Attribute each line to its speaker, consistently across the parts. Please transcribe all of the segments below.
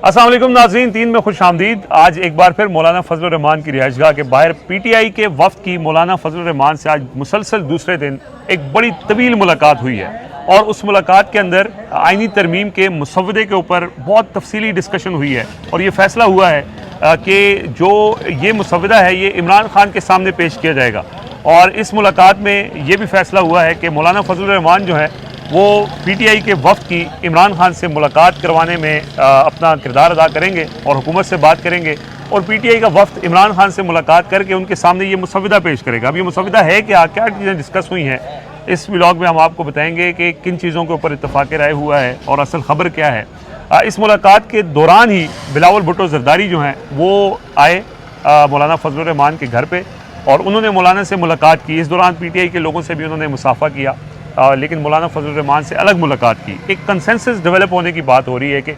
Speaker 1: अस्सलाम वालेकुम नाज़रीन, 3 में खुश आमदीद। आज एक बार फिर मौलाना फजल रहमान की रिहाइशगाह के बाहर PTI के वफ्द की मौलाना फजल रहमान से आज मुसलसल दूसरे दिन एक बड़ी तवील मुलाकात हुई है और उस मुलाकात के अंदर आइनी तरमीम के मुसव्वदे के ऊपर बहुत तफसीली डिस्कशन हुई है और ये फैसला हुआ है कि जो ये मुसव्वदा है ये इमरान खान के सामने पेश किया जाएगा। और इस मुलाकात में ये भी फैसला हुआ है कि मौलाना फजल रहमान जो है वो PTI के वफ्द की इमरान खान से मुलाकात करवाने में अपना किरदार अदा करेंगे और हुकूमत से बात करेंगे और PTI का वफ्द इमरान खान से मुलाकात करके उनके सामने ये मुसव्वदा पेश करेगा। अब ये मुसव्वदा है क्या चीज़ें डिस्कस हुई हैं, इस व्लॉग में हम आपको बताएंगे कि किन चीज़ों के ऊपर इत्तफाक राय हुआ है और असल ख़बर क्या है। इस मुलाकात के दौरान ही बिलावल भुट्टो जरदारी जो हैं वो आए मौलाना फजल रहमान के घर पे और उन्होंने मौलाना से मुलाकात की। इस दौरान PTI के लोगों से भी उन्होंने मुसाफा किया, लेकिन मौलाना फजल रहमान से अलग मुलाकात की। एक कंसेंसस डेवलप होने की बात हो रही है कि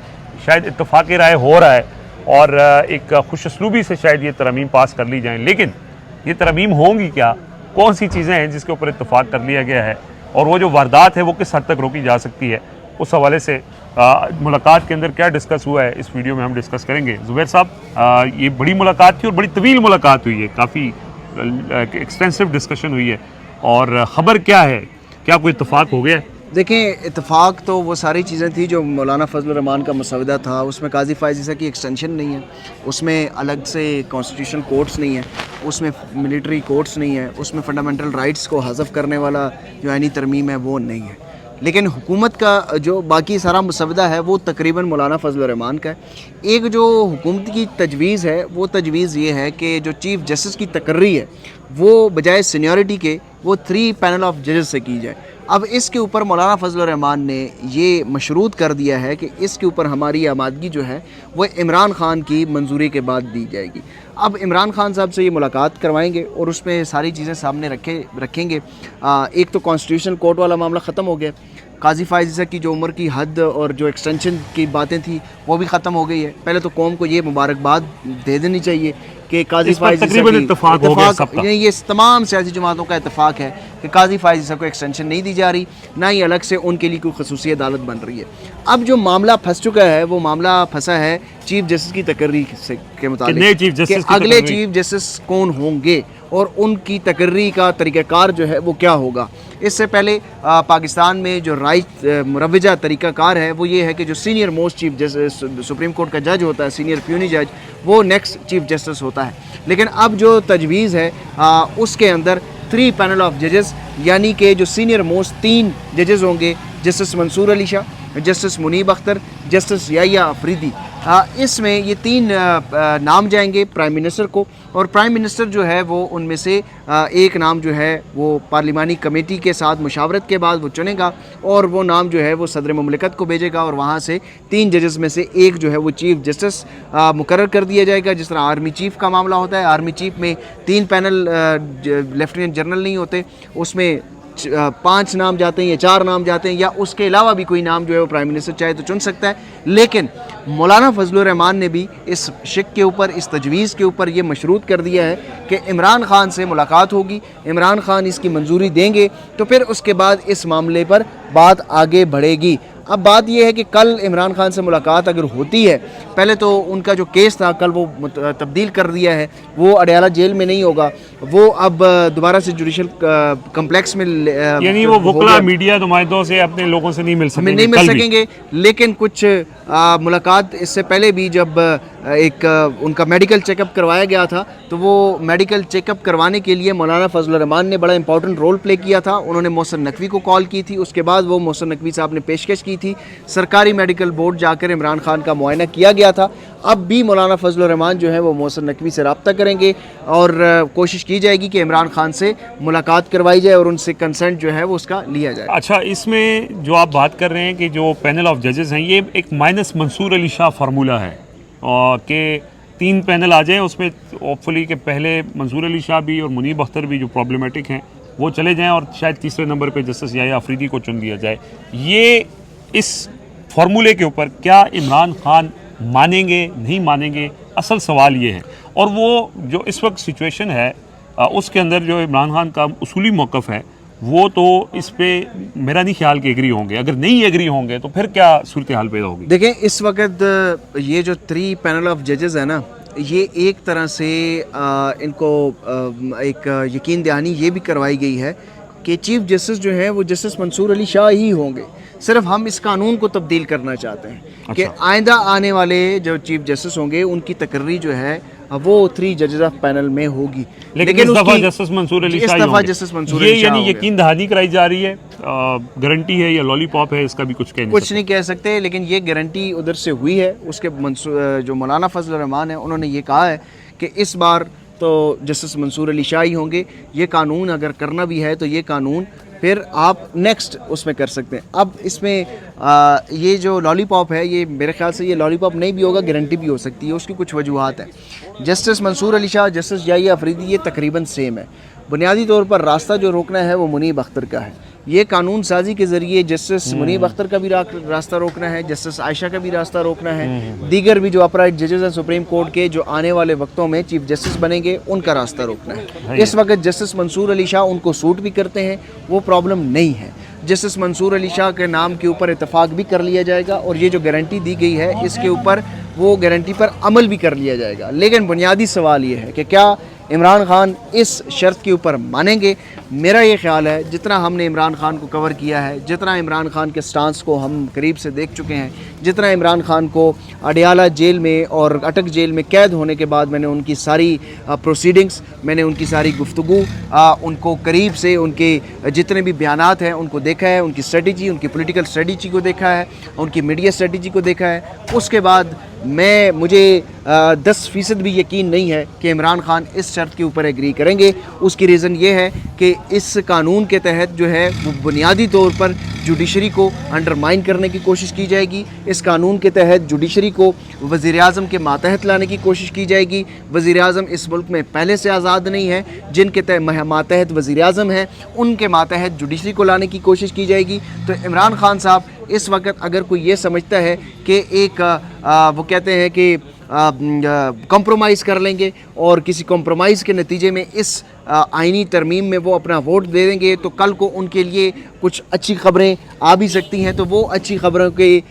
Speaker 1: शायद इत्तफाक राय हो रहा है और एक खुशअस्लूबी से शायद ये तरमीम पास कर ली जाएँ। लेकिन ये तरमीम होंगी क्या, कौन सी चीज़ें हैं जिसके ऊपर इत्तफाक कर लिया गया है और वो जो वारदात है वो किस हद तक रोकी जा सकती है, उस हवाले से मुलाकात के अंदर क्या डिस्कस हुआ है इस वीडियो में हम डिस्कस करेंगे। ज़ुबैर साहब, ये बड़ी मुलाकात थी और बड़ी तवील मुलाकात हुई है, काफ़ी एक्सटेंसिव डिस्कशन हुई है और ख़बर क्या है, क्या कोई इत्तफाक हो गया है?
Speaker 2: देखें, इत्तेफाक तो वो सारी चीज़ें थी जो मौलाना फजल रहमान का मसवदा था, उसमें काजी फायज़ की एक्सटेंशन नहीं है, उसमें अलग से कॉन्स्टिट्यूशन कोर्ट्स नहीं है, उसमें मिलिट्री कोर्ट्स नहीं है, उसमें फंडामेंटल राइट्स को हज़फ करने वाला जो आईनी तरमीम है वो नहीं है। लेकिन हुकूमत का जो बाकी सारा मसवदा है वो तकरीबन मौलाना फजल रहमान का है। एक जो हुकूमत की तजवीज़ है वो तजवीज़ ये है कि जो चीफ़ जस्टिस की तकर्री है वो बजाय सीनियरिटी के वो 3 पैनल ऑफ जजेस से की जाए। अब इसके ऊपर मौलाना फजल रहमान ने ये मशरूत कर दिया है कि इसके ऊपर हमारी आमादगी जो है वो इमरान खान की मंजूरी के बाद दी जाएगी। अब इमरान खान साहब से ये मुलाकात करवाएंगे और उसमें सारी चीज़ें सामने रखेंगे। एक तो कॉन्स्टिट्यूशन कोर्ट वाला मामला ख़त्म हो गया, काजी फायज़ की जो उम्र की हद और जो एक्सटेंशन की बातें थी वो भी ख़त्म हो गई है। पहले तो कौम को ये मुबारकबाद दे देनी चाहिए कि काजी फायज़ ये तमाम सियासी जमातों का इत्तेफाक है कि काजी फायज़ को एक्सटेंशन नहीं दी जा रही, ना ही अलग से उनके लिए कोई खसूसी अदालत बन रही है। अब जो मामला फंस चुका है वो मामला फंसा है चीफ जस्टिस की तकर्री के मुताबिक कि अगले चीफ जस्टिस कौन होंगे और उनकी तकर्री का तरीक़ाकार जो है वो क्या होगा। इससे पहले पाकिस्तान में जो मुरवजा तरीक़ाकार है वो ये है कि जो senior most chief justice supreme court का जज होता है, सीनियर प्यूनी जज, वो नेक्स्ट चीफ जस्टिस होता है। लेकिन अब जो तजवीज़ है उसके अंदर 3 पैनल ऑफ जजेस, यानी कि जो सीनियर मोस्ट 3 जजेस होंगे, justice Mansoor Ali Shah, justice Muneeb Akhtar, justice Yahya Afridi. इसमें ये 3 नाम जाएंगे प्राइम मिनिस्टर को और प्राइम मिनिस्टर जो है वो उनमें से एक नाम जो है वो पार्लिमानी कमेटी के साथ मुशावरत के बाद वो चुनेगा और वो नाम जो है वो सदर मुमलिकत को भेजेगा और वहाँ से 3 जजेस में से एक जो है वो चीफ जस्टिस मुकर्रर कर दिया जाएगा। जिस तरह आर्मी चीफ़ का मामला होता है, आर्मी चीफ़ में 3 पैनल लेफ्टिनेंट जनरल नहीं होते, उसमें 5 नाम जाते हैं या 4 नाम जाते हैं या उसके अलावा भी कोई नाम जो है वो प्राइम मिनिस्टर चाहे तो चुन सकता है। लेकिन मौलाना फजल रहमान ने भी इस शिक के ऊपर, इस तजवीज़ के ऊपर ये मशरूत कर दिया है कि इमरान खान से मुलाकात होगी, इमरान खान इसकी मंजूरी देंगे तो फिर उसके बाद इस मामले पर बात आगे बढ़ेगी। अब बात यह है कि कल इमरान खान से मुलाकात अगर होती है, पहले तो उनका जो केस था कल वो तब्दील कर दिया है, वो अडयाला जेल में नहीं होगा, वो अब दोबारा से जुडिशल कम्प्लेक्स में
Speaker 1: यानी वो वकला मीडिया नुमाइंदों से अपने लोगों से नहीं मिल सकेंगे।
Speaker 2: लेकिन कुछ मुलाकात इससे पहले भी जब एक उनका मेडिकल चेकअप करवाया गया था तो वो मेडिकल चेकअप करवाने के लिए मौलाना फजल रहमान ने बड़ा इंपॉर्टेंट रोल प्ले किया था। उन्होंने मोहसिन नकवी को कॉल की थी, उसके बाद वो मोहसिन नकवी साहब ने पेशकश की थी, सरकारी मेडिकल बोर्ड जाकर इमरान खान का मुआयना किया गया था। अब भी मौलाना फजल रहमान जो है वो मोहसिन नकवी से रब्ता करेंगे और कोशिश की जाएगी कि इमरान खान से मुलाकात करवाई जाए और उनसे कंसेंट जो है वो उसका लिया जाए।
Speaker 1: अच्छा, इसमें जो आप बात कर रहे हैं कि जो पैनल ऑफ जजेस हैं ये एक माइनस मंसूर अली शाह फार्मूला है और कि 3 पैनल आ जाएँ उसमें होपफुली कि पहले मंसूर अली शाह भी और मुनीब अख्तर भी जो प्रॉब्लमेटिक हैं वो चले जाएं और शायद तीसरे नंबर पे जस्टिस याहिया अफरीदी को चुन लिया जाए। ये इस फार्मूले के ऊपर क्या इमरान खान मानेंगे नहीं मानेंगे, असल सवाल ये है। और वो जो इस वक्त सिचुएशन है उसके अंदर जो इमरान खान का उसूली मौक़िफ़ है वो तो इस पे मेरा नहीं ख्याल कि एग्री होंगे। अगर नहीं एग्री होंगे तो फिर क्या सूरत हाल पैदा होगी?
Speaker 2: देखें, इस वक्त ये जो 3 पैनल ऑफ जजेस है ना, ये एक तरह से इनको एक यकीन दहानी ये भी करवाई गई है कि चीफ जस्टिस जो है वो जस्टिस मंसूर अली शाह ही होंगे। सिर्फ हम इस कानून को तब्दील करना चाहते हैं कि आइंदा आने वाले जो चीफ जस्टिस होंगे उनकी तकर्री जो है वो 3 जजेस ऑफ पैनल में होगी।
Speaker 1: लेकिन इस दफा जस्टिस मंसूर अली शाह
Speaker 2: ये
Speaker 1: यानी यकीन दहानी कराई जा रही है, गारंटी है या लॉलीपॉप है, इसका भी कुछ
Speaker 2: नहीं कह सकते। लेकिन ये गारंटी उधर से हुई है। उसके जो मौलाना फजल रहमान है उन्होंने ये कहा है कि इस बार तो जस्टिस मंसूर अली शाह ही होंगे। ये कानून अगर करना भी है तो ये कानून फिर आप नेक्स्ट उसमें कर सकते हैं। अब इसमें ये जो लॉलीपॉप है, ये मेरे ख्याल से ये लॉलीपॉप नहीं भी होगा, गारंटी भी हो सकती है। उसकी कुछ वजूहात हैं। जस्टिस मंसूर अली शाह, जस्टिस याहिया अफरीदी, ये तकरीबन सेम है। बुनियादी तौर पर रास्ता जो रोकना है वो मुनीब अख्तर का है। ये कानून साजी के ज़रिए जस्टिस मुनीब अख्तर का भी रास्ता रोकना है, जस्टिस आयशा का भी रास्ता रोकना है, दीगर भी जो अपराइट जजेस हैं सुप्रीम कोर्ट के जो आने वाले वक्तों में चीफ जस्टिस बनेंगे उनका रास्ता रोकना है। इस वक्त जस्टिस मंसूर अली शाह उनको सूट भी करते हैं, वो प्रॉब्लम नहीं है। जस्टिस मंसूर अली शाह के नाम के ऊपर इतफाक़ भी कर लिया जाएगा और ये जो गारंटी दी गई है इसके ऊपर वो गारंटी पर अमल भी कर लिया जाएगा। लेकिन बुनियादी सवाल ये है कि क्या इमरान खान इस शर्त के ऊपर मानेंगे? मेरा ये ख्याल है, जितना हमने इमरान खान को कवर किया है, जितना इमरान खान के स्टांस को हम करीब से देख चुके हैं, जितना इमरान खान को अडियाला जेल में और अटक जेल में कैद होने के बाद मैंने उनकी सारी प्रोसीडिंग्स, मैंने उनकी सारी गुफ्तगू, उनको करीब से उनके जितने भी बयानात हैं उनको देखा है, उनकी स्ट्रेटजी, उनकी पॉलिटिकल स्ट्रेटजी को देखा है, उनकी मीडिया स्ट्रेटजी को देखा है। उसके बाद मुझे 10% भी यकीन नहीं है कि इमरान खान इस शर्त के ऊपर एग्री करेंगे। उसकी रीज़न ये है कि इस कानून के तहत जो है वो बुनियादी तौर पर जुडिशरी को अंडरमाइन करने की कोशिश की जाएगी। इस कानून के तहत जुडिशरी को वज़ीर-ए-आज़म के मातहत लाने की कोशिश की जाएगी। वज़ीर-ए-आज़म इस मुल्क में पहले से आज़ाद नहीं है। जिनके मातहत वज़ीर-ए-आज़म हैं उनके मातहत जुडिशरी को लाने की कोशिश की जाएगी। तो इमरान खान साहब इस वक्त अगर कोई ये समझता है कि एक वो कहते हैं कि कॉम्प्रोमाइज़ कर लेंगे और किसी कॉम्प्रोमाइज़ के नतीजे में इस आइनी तरमीम में वो अपना वोट दे देंगे तो कल को उनके लिए कुछ अच्छी खबरें आ भी सकती हैं। तो वो अच्छी खबरों के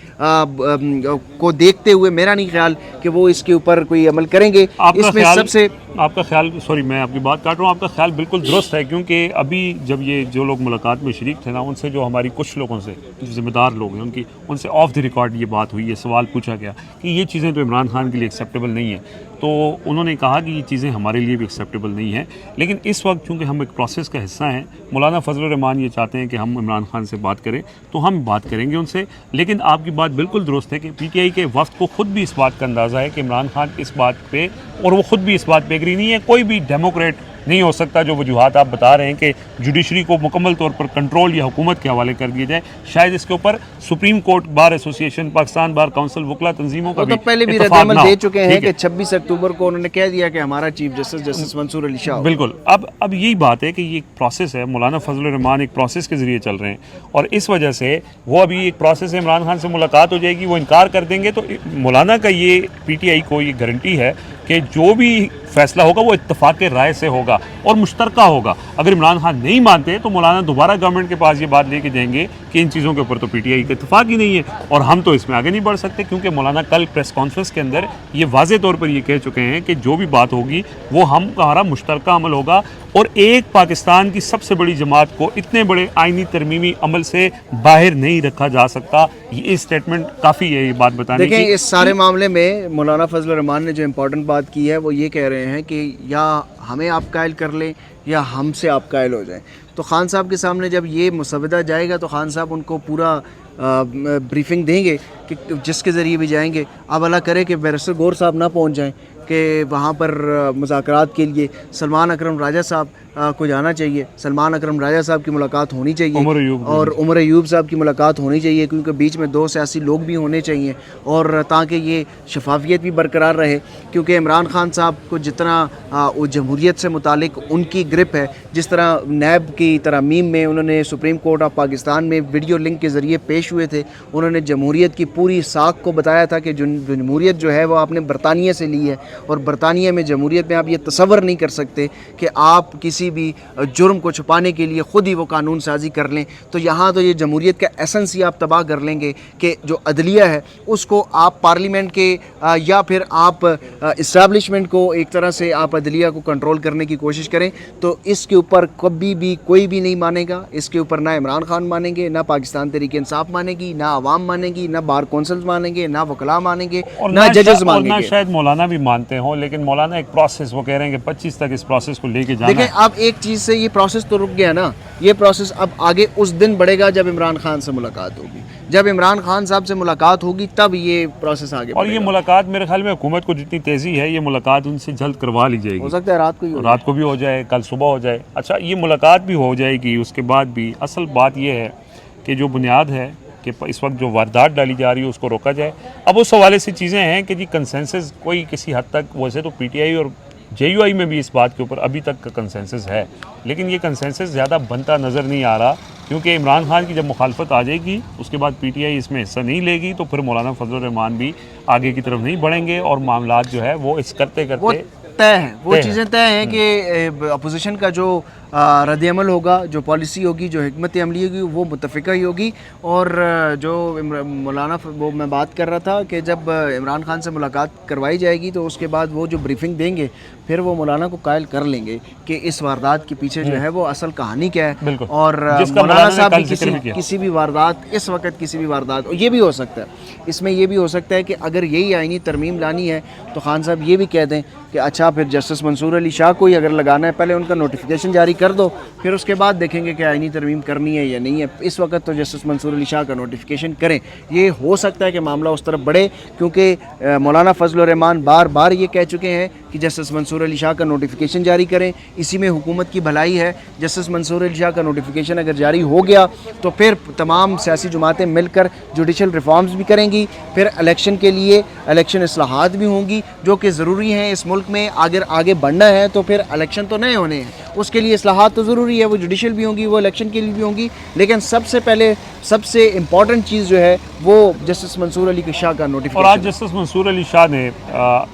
Speaker 2: को देखते हुए मेरा नहीं ख्याल कि वो इसके ऊपर कोई अमल करेंगे। इसमें सबसे
Speaker 1: आपका ख्याल, सॉरी मैं आपकी बात काट रहा हूँ, आपका ख्याल बिल्कुल दुरुस्त है। क्योंकि अभी जब ये जो लोग मुलाकात में शरीक थे ना, उनसे जो हमारी कुछ लोगों से ज़िम्मेदार लोग हैं उनसे ऑफ द रिकॉर्ड ये बात हुई, ये सवाल पूछा गया कि ये चीज़ें तो इमरान खान के लिए एक्सेप्टेबल नहीं है। तो उन्होंने कहा कि ये चीज़ें हमारे लिए भी एक्सेप्टेबल नहीं है। लेकिन इस वक्त चूँकि हम एक प्रोसेस का हिस्सा हैं, मौलाना फजल रहमान ये चाहते हैं कि हम इमरान खान से बात करें, तो हम बात करेंगे उनसे। लेकिन आपकी बात बिल्कुल दुरुस्त है कि पीटीआई के वफ्द को खुद भी इस बात का अंदाज़ा है कि इमरान खान इस बात पे, और वो खुद भी इस बात पे एग्री नहीं है। कोई भी डेमोक्रेट नहीं हो सकता जो वजूहात आप बता रहे हैं कि जुडिशरी को मुकम्मल तौर पर कंट्रोल या हुकूमत के हवाले कर दिया जाए। शायद इसके ऊपर supreme court, bar association, Pakistan bar council, वकला तंजीमों का भी
Speaker 2: पहले भी रद्द-ए-अमल दे चुके हैं कि 26 अक्टूबर को उन्होंने कह दिया कि हमारा chief justice justice Mansoor Ali Shah.
Speaker 1: बिल्कुल। अब यही बात है कि ये एक प्रोसेस है। मौलाना फजल रहमान एक प्रोसेस के ज़रिए चल रहे हैं और इस वजह से वो अभी एक प्रोसेस है, इमरान खान से मुलाकात हो जाएगी, वो इनकार कर देंगे तो मौलाना का ये पीटीआई को ये गारंटी है कि जो भी फैसला होगा वो इत्तफाक राय से होगा और मुश्तरका होगा। अगर इमरान खान नहीं मानते तो मौलाना दोबारा गवर्नमेंट के पास ये बात लेके जाएंगे कि इन चीज़ों के ऊपर तो पीटीआई का इत्तफाक ही नहीं है और हम तो इसमें आगे नहीं बढ़ सकते। क्योंकि मौलाना कल प्रेस कॉन्फ्रेंस के अंदर ये वाज़े तौर पर ये कह चुके हैं कि जो भी बात होगी वो हमारा मुश्तरका अमल होगा और एक पाकिस्तान की सबसे बड़ी जमात को इतने बड़े आइनी तरमीमी अमल से बाहर नहीं रखा जा सकता। ये स्टेटमेंट काफ़ी है ये बात बताने की।
Speaker 2: देखिए, इस सारे मामले में मौलाना फजल रहमान ने जो इम्पोर्टेंट बात की है वो ये कह रहे हैं कि या हमें आप कायल कर लें या हमसे आप कायल हो जाएं। तो खान साहब के सामने जब ये मुसवदा जाएगा तो खान साहब उनको पूरा ब्रीफिंग देंगे कि जिसके ज़रिए भी जाएंगे। अब अल्लाह करे कि बैरिस्टर गौर साहब ना पहुंच जाएं कि वहाँ पर मुज़ाकरात के लिए सलमान अकरम राजा साहब को जाना चाहिए। सलमान अकरम राजा साहब की मुलाकात होनी चाहिए और उमर अयूब साहब की मुलाकात होनी चाहिए, क्योंकि बीच में 2 सियासी लोग भी होने चाहिए और ताकि ये शफाफियत भी बरकरार रहे। क्योंकि इमरान खान साहब को जितना वो जमहूरियत से मुतालिक उनकी ग्रिप है, जिस तरह नैब की तरमीम में उन्होंने सुप्रीम कोर्ट ऑफ पाकिस्तान में वीडियो लिंक के ज़रिए पेश हुए थे, उन्होंने जमहूरियत की पूरी साख को बताया था कि जमहूरियत जो है वो आपने बरतानिया से ली है और बरतानिया में जमहूरियत में आप ये तसव्वुर नहीं कर सकते कि आप किसी भी जुर्म को छुपाने के लिए ख़ुद ही वो कानून साजी कर लें। तो यहाँ तो ये जमहूरियत का एसेंस ही आप तबाह कर लेंगे कि जो अदलिया है उसको आप पार्लियामेंट के या फिर आप इस्टेब्लिशमेंट को एक तरह से आप अदलिया को कंट्रोल करने की कोशिश करें। तो इसके ऊपर कभी भी कोई भी नहीं मानेगा, इसके ऊपर ना इमरान खान मानेंगे, ना पाकिस्तान तहरीक इंसाफ मानेगी, ना आवाम मानेगी, ना बार कौंसल्स मानेंगे, ना वकला मानेंगे,
Speaker 1: और
Speaker 2: ना जजेस
Speaker 1: ना
Speaker 2: मानेंगे।
Speaker 1: शायद मौलाना भी मानते हों, लेकिन मौलाना एक प्रोसेस, वो कह रहे हैं कि 25 तक इस प्रोसेस को लेके जाना
Speaker 2: देखें,
Speaker 1: है।
Speaker 2: अब एक चीज़ से ये प्रोसेस तो रुक गया ना, ये प्रोसेस अब आगे उस दिन बढ़ेगा जब इमरान खान से मुलाकात होगी। जब इमरान खान साहब से मुलाकात होगी तब ये प्रोसेस आगे
Speaker 1: और ये
Speaker 2: बढ़ेगा।
Speaker 1: मुलाकात मेरे ख्याल में हुकूमत को जितनी तेज़ी है, ये मुलाकात उनसे जल्द करवा ली
Speaker 2: हो
Speaker 1: जाएगी।
Speaker 2: सकता है रात को ही हो
Speaker 1: रात को भी हो जाए, कल सुबह हो जाए। अच्छा, ये मुलाकात भी हो जाएगी, उसके बाद भी असल बात ये है कि जो बुनियाद है कि इस वक्त जो वारदात डाली जा रही है उसको रोका जाए। अब उस हवाले से चीज़ें हैं कि जी कंसेंसस कोई किसी हद तक, वैसे तो पीटीआई और जेयूआई में भी इस बात के ऊपर अभी तक का कंसेंसस है, लेकिन ये कंसेंसस ज़्यादा बनता नज़र नहीं आ रहा, क्योंकि इमरान खान की जब मुखालफत आ जाएगी उसके बाद पीटीआई इसमें हिस्सा नहीं लेगी, तो फिर मौलाना फजल रहमान भी आगे की तरफ नहीं बढ़ेंगे और मामलात जो है वो इस करते
Speaker 2: वो
Speaker 1: करते
Speaker 2: तय है, वो चीज़ें तय हैं कि अपोजिशन का जो रद्द-ए-अमल होगा, जो पॉलिसी होगी, जो हिकमत अमली होगी, वो मुतफ़िका ही होगी। और जो मौलाना वो मैं बात कर रहा था कि जब इमरान खान से मुलाकात करवाई जाएगी तो उसके बाद वो जो ब्रीफिंग देंगे फिर वो मौलाना को कायल कर लेंगे कि इस वारदात के पीछे जो है वो असल कहानी क्या है। और मौलाना साहब भी किसी भी वारदात, इस वक्त किसी भी वारदात, ये भी हो सकता है, इसमें ये भी हो सकता है कि अगर यही आईनी तरमीम लानी है तो खान साहब ये भी कह दें कि अच्छा फिर जस्टिस मंसूर अली शाह को ही अगर लगाना है, पहले उनका नोटिफिकेशन जारी कर दो, फिर उसके बाद देखेंगे कि आईनी तरमीम करनी है या नहीं है। इस वक्त तो जस्टिस मंसूर अली शाह का नोटिफिकेशन करें। ये हो सकता है कि मामला उस तरफ बढ़े, क्योंकि मौलाना फजल रहमान बार बार ये कह चुके हैं कि जस्टिस मंसूर अली शाह का नोटिफिकेशन जारी करें, इसी में हुकूमत की भलाई है। जस्टिस मंसूर अली शाह का नोटिफिकेशन अगर जारी हो गया तो फिर तमाम सियासी जमातें मिलकर जुडिशल रिफॉर्म्स भी करेंगी, फिर इलेक्शन के लिए इलेक्शन इस्लाहात भी होंगी जो कि ज़रूरी हैं इस मुल्क में। अगर आगे बढ़ना है तो फिर इलेक्शन तो नए होने हैं, उसके लिए इस्लाहात तो ज़रूरी है, वो जुडिशल भी होंगी, वो इलेक्शन के लिए भी होंगी, लेकिन सबसे पहले सबसे इम्पॉर्टेंट चीज़ जो है वो जस्टिस मंसूर अली शाह का नोटिफिकेशन।
Speaker 1: और आज जस्टिस मंसूर अली शाह ने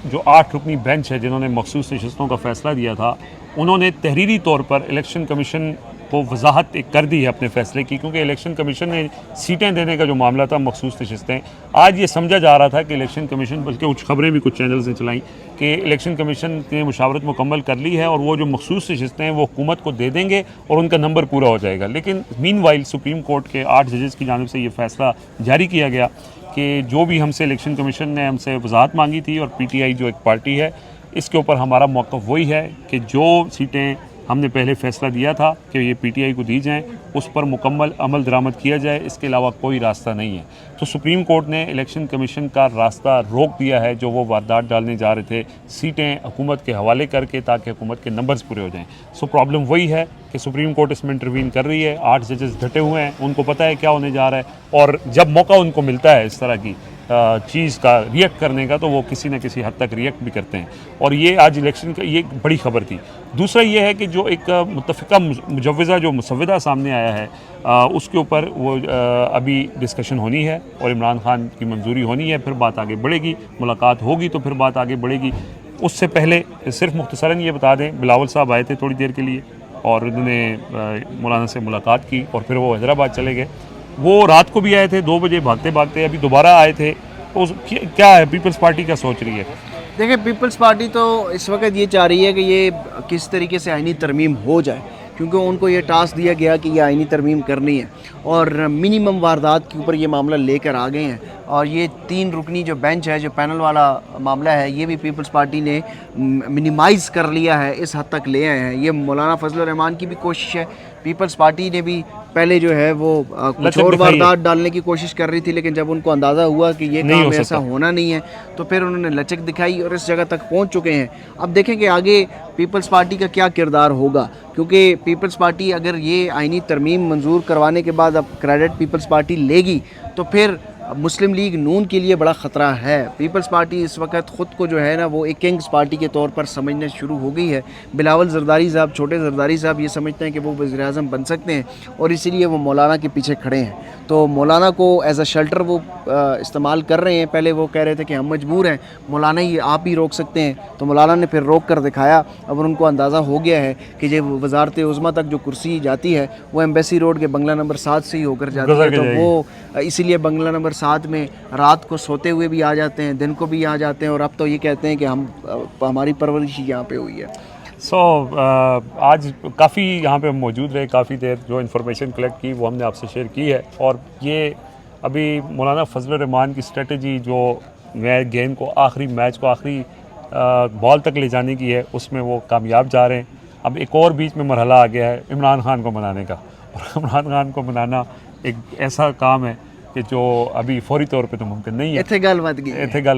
Speaker 1: जो 8 रुकनी बेंच है जिन्होंने मखसूस नशिस्तों का फैसला दिया था, उन्होंने तहरीरी तौर पर इलेक्शन कमीशन को वजाहत कर दी है अपने फैसले की, क्योंकि इलेक्शन कमीशन ने सीटें देने का जो मामला था, मखसूस नशिस्तें, आज ये समझा जा रहा था कि इलेक्शन कमीशन, बल्कि कुछ खबरें भी कुछ चैनल्स ने चलाई कि इलेक्शन कमीशन ने मुशावरत मुकम्मल कर ली है और वो जो मखसूस नशिस्तें हैं वो हुकूमत को दे देंगे और उनका नंबर पूरा हो जाएगा। लेकिन मीनवाइल सुप्रीम कोर्ट के 8 जजेस की जानिब से ये फैसला जारी किया गया कि जो भी हमसे इलेक्शन कमीशन ने हमसे वजाहत मांगी थी, और पीटीआई जो एक पार्टी है, इसके ऊपर हमारा मौक़िफ़ वही है कि जो सीटें हमने पहले फ़ैसला दिया था कि ये पीटीआई को दी जाएं, उस पर मुकम्मल अमल दरामद किया जाए, इसके अलावा कोई रास्ता नहीं है। तो सुप्रीम कोर्ट ने इलेक्शन कमीशन का रास्ता रोक दिया है जो वो वारदात डालने जा रहे थे, सीटें हुकूमत के हवाले करके, ताकि हुकूमत के नंबर्स पूरे हो जाएं। सो प्रॉब्लम वही है कि सुप्रीम कोर्ट इसमें इंटरवीन कर रही है, 8 जजेस डटे हुए हैं, उनको पता है क्या होने जा रहा है, और जब मौका उनको मिलता है इस तरह की चीज़ का रिएक्ट करने का, तो वो किसी न किसी हद तक रिएक्ट भी करते हैं। और ये आज इलेक्शन का ये एक बड़ी खबर थी। दूसरा ये है कि जो एक मुत्तफ़िका मुजव्वज़ा जो मुसव्वदा सामने आया है, उसके ऊपर वो अभी डिस्कशन होनी है और इमरान खान की मंजूरी होनी है, फिर बात आगे बढ़ेगी, मुलाकात होगी तो फिर बात आगे बढ़ेगी। उससे पहले सिर्फ मुख्तसरन ये बता दें, बिलावल साहब आए थे थोड़ी देर के लिए और उन्होंने मौलाना से मुलाकात की और फिर वो हैदराबाद चले गए। वो रात को भी आए थे 2 बजे, भागते भागते अभी दोबारा आए थे। तो क्या है पीपल्स पार्टी क्या सोच रही है?
Speaker 2: देखिए, पीपल्स पार्टी तो इस वक्त ये चाह रही है कि ये किस तरीके से आईनी तरमीम हो जाए, क्योंकि उनको ये टास्क दिया गया कि ये आईनी तरमीम करनी है और मिनिमम वारदात के ऊपर ये मामला लेकर आ गए हैं। और ये 3 रुकनी जो बेंच है, जो पैनल वाला मामला है, ये भी पीपल्स पार्टी ने मिनिमाइज़ कर लिया है, इस हद तक ले आए हैं। ये मौलाना फजल रहमान की भी कोशिश है। पीपल्स पार्टी ने भी पहले जो है वो कुछ और वारदात डालने की कोशिश कर रही थी, लेकिन जब उनको अंदाज़ा हुआ कि ये काम ऐसा होना नहीं है तो फिर उन्होंने लचक दिखाई और इस जगह तक पहुंच चुके हैं। अब देखें कि आगे पीपल्स पार्टी का क्या किरदार होगा, क्योंकि पीपल्स पार्टी अगर ये आईनी तरमीम मंजूर करवाने के बाद अब क्रेडिट पीपल्स पार्टी लेगी तो फिर मुस्लिम लीग नून के लिए बड़ा ख़तरा है। पीपल्स पार्टी इस वक्त ख़ुद को जो है ना वो एक किंग्स पार्टी के तौर पर समझना शुरू हो गई है। बिलावल ज़रदारी साहब, छोटे ज़रदारी साहब ये समझते हैं कि वो वज़ीर आज़म बन सकते हैं और इसीलिए वो मौलाना के पीछे खड़े हैं। तो मौलाना को एज़ अ शेल्टर वो इस्तेमाल कर रहे हैं। पहले वो कह रहे थे कि हम मजबूर हैं, मौलाना ही आप ही रोक सकते हैं, तो मौलाना ने फिर रोक कर दिखाया। अब उनको अंदाज़ा हो गया है कि जब वजारत उज़्मा तक जो कुर्सी जाती है वो एम्बेसी रोड के बंगला नंबर 7 से ही होकर जाती है। तो वो इसीलिए बंगला नंबर 7 में रात को सोते हुए भी आ जाते हैं, दिन को भी आ जाते हैं और अब तो ये कहते हैं कि हमारी परवरिश यहाँ पे हुई है।
Speaker 1: आज काफ़ी यहाँ पे हम मौजूद रहे, काफ़ी देर जो इन्फॉर्मेशन कलेक्ट की वो हमने आपसे शेयर की है। और ये अभी मौलाना फजल रहमान की स्ट्रेटजी जो गेम को आखिरी मैच को आखिरी बॉल तक ले जाने की है, उसमें वो कामयाब जा रहे हैं। अब एक और बीच में मरहला आ गया है इमरान खान को मनाने का, और इमरान खान को मनाना एक ऐसा काम है कि जो अभी फौरी तौर पे तो मुमकिन नहीं है।
Speaker 2: इत्थे गल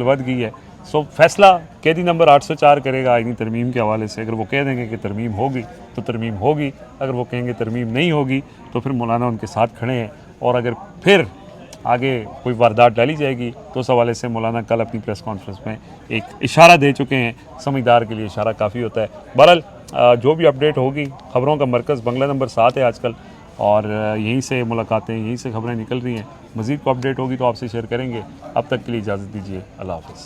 Speaker 2: वध गई
Speaker 1: है। सो फैसला कैदी नंबर 804 करेगा आईनी तरमीम के हवाले से। अगर वो कह देंगे कि तरमीम होगी तो तरमीम होगी, अगर वो कहेंगे तरमीम नहीं होगी तो फिर मौलाना उनके साथ खड़े हैं। और अगर फिर आगे कोई वारदात डाली जाएगी तो उस हवाले से मौलाना कल अपनी प्रेस कॉन्फ्रेंस में एक इशारा दे चुके हैं। समझदार के लिए इशारा काफ़ी होता है। बहरहाल जो भी अपडेट होगी, खबरों का मरकज़ बंगला नंबर 7 है आजकल, और यहीं से मुलाकातें, यहीं से खबरें निकल रही हैं। मज़ीद को अपडेट होगी तो आपसे शेयर करेंगे। अब तक के लिए इजाज़त दीजिए। अल्लाह हाफ़िज़।